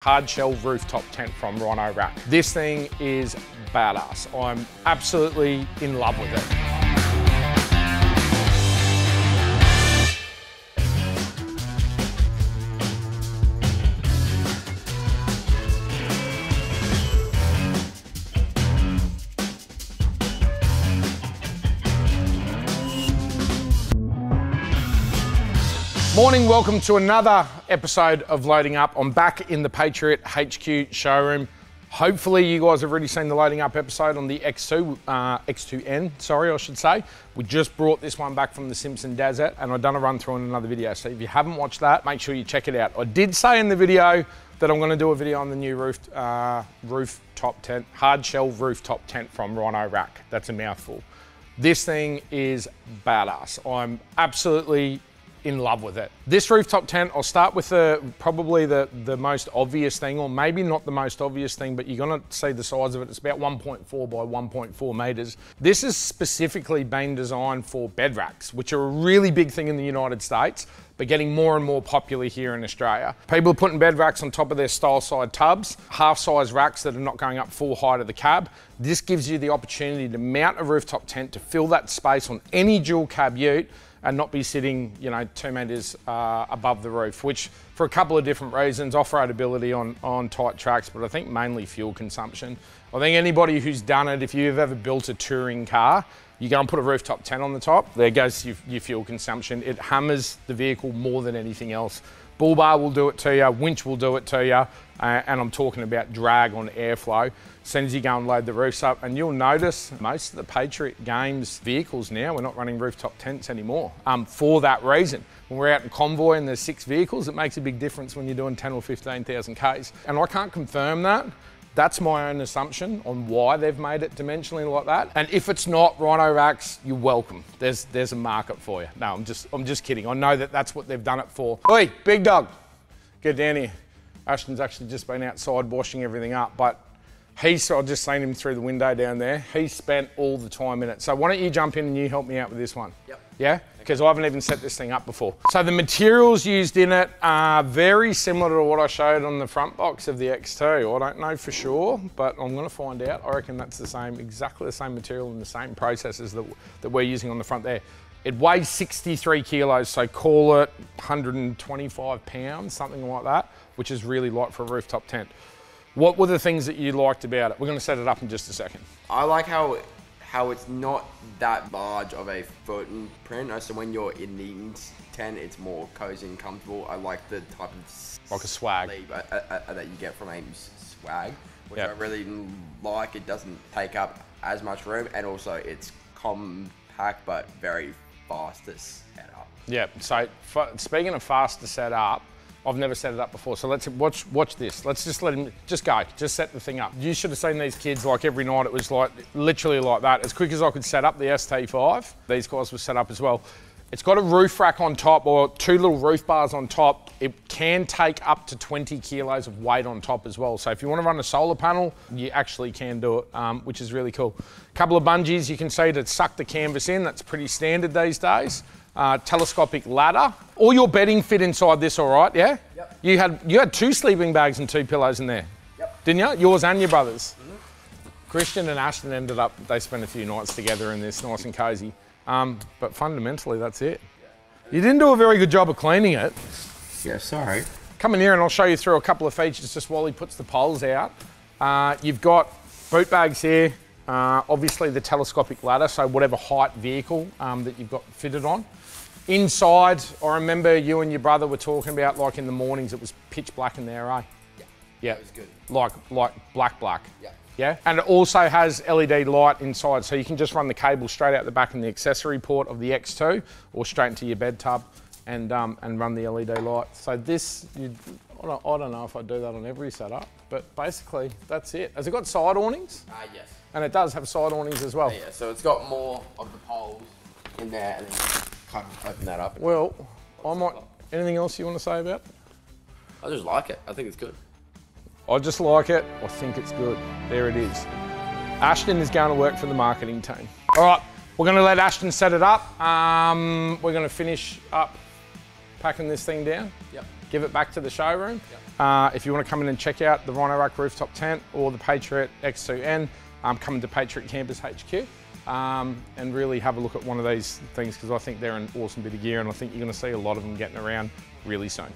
Hardshell rooftop tent from Rhino-Rack. This thing is badass. I'm absolutely in love with it. Morning, welcome to another episode of Loading Up. I'm back in the Patriot HQ showroom. Hopefully you guys have already seen the Loading Up episode on the X2N, sorry, I should say. We just brought this one back from the Simpson Desert and I've done a run through on another video. So if you haven't watched that, make sure you check it out. I did say in the video that I'm gonna do a video on the new rooftop tent, Hardshell rooftop tent from Rhino-Rack. That's a mouthful. This thing is badass. I'm absolutely in love with it. This rooftop tent, I'll start with probably the most obvious thing, or maybe not the most obvious thing, but you're gonna see the size of it. It's about 1.4 by 1.4 meters. This is specifically been designed for bed racks, which are a really big thing in the United States, but getting more and more popular here in Australia. People are putting bed racks on top of their style side tubs, half-size racks that are not going up full height of the cab. This gives you the opportunity to mount a rooftop tent to fill that space on any dual cab ute and not be sitting, 2 meters above the roof, which for a couple of different reasons, off-road ability on tight tracks, but I think mainly fuel consumption. I think anybody who's done it, if you've ever built a touring car, you go and put a rooftop tent on the top, there goes your fuel consumption. It hammers the vehicle more than anything else. Bull bar will do it to you, winch will do it to you, and I'm talking about drag on airflow. As soon as you go and load the roofs up, and you'll notice most of the Patriot Games vehicles now, we're not running rooftop tents anymore for that reason. When we're out in convoy and there's 6 vehicles, it makes a big difference when you're doing 10 or 15,000 Ks. And I can't confirm that. That's my own assumption on why they've made it dimensionally like that. And if it's not Rhino-Racks, you're welcome. There's a market for you. No, I'm just kidding. I know that that's what they've done it for. Oi, big dog, get down here. Ashton's actually just been outside washing everything up, but I've just seen him through the window down there. He spent all the time in it. So why don't you jump in and you help me out with this one? Yep. Yeah? Because I haven't even set this thing up before. So the materials used in it are very similar to what I showed on the front box of the X2. I don't know for sure, but I'm gonna find out. I reckon that's the same, exactly the same material and the same processes that we're using on the front there. It weighs 63 kilos, so call it 125 pounds, something like that, which is really light for a rooftop tent. What were the things that you liked about it? We're gonna set it up in just a second. I like how it's not that large of a footprint. So when you're in the tent, it's more cozy and comfortable. I like the type of like a swag sleeve that you get from a swag, which I really like. It doesn't take up as much room, and also it's compact but very fast to set up. Yeah. So speaking of fast to set up, I've never set it up before, so let's watch this. Let's just let him, just set the thing up. You should have seen these kids, like every night it was like, literally like that. As quick as I could set up the ST5, these guys were set up as well. It's got a roof rack on top, or 2 little roof bars on top. It can take up to 20 kilos of weight on top as well. So if you want to run a solar panel, you actually can do it, which is really cool. A couple of bungees you can see to suck the canvas in. That's pretty standard these days. Telescopic ladder. All your bedding fit inside this, all right, yeah? Yep. You had 2 sleeping bags and 2 pillows in there. Yep. Didn't you? Yours and your brother's. Mm-hmm. Christian and Ashton ended up, they spent a few nights together in this, nice and cozy. But fundamentally, that's it. Yeah. You didn't do a very good job of cleaning it. Yeah, sorry. Come in here and I'll show you through a couple of features just while he puts the poles out. You've got boot bags here. Obviously the telescopic ladder, so whatever height vehicle that you've got fitted on. Inside, I remember you and your brother were talking about, like in the mornings, it was pitch black in there, eh? Yeah. Yeah. It was good. Like black. Yeah. Yeah. And it also has LED light inside, so you can just run the cable straight out the back in the accessory port of the X2, or straight into your bed tub, and run the LED light. So this, I don't know if I do that on every setup, but basically that's it. Has it got side awnings? Yes. And it does have side awnings as well. Yeah, so it's got more of the poles in there, and then kind of open that up. Well, anything else you want to say about it? I just like it. I think it's good. I just like it. I think it's good. There it is. Ashton is going to work for the marketing team. All right, we're going to let Ashton set it up. We're going to finish up packing this thing down. Yep. give it back to the showroom. If you want to come in and check out the Rhino-Rack rooftop tent or the Patriot X2N, come into Patriot Campers HQ and really have a look at one of these things, because I think they're an awesome bit of gear, and I think you're going to see a lot of them getting around really soon.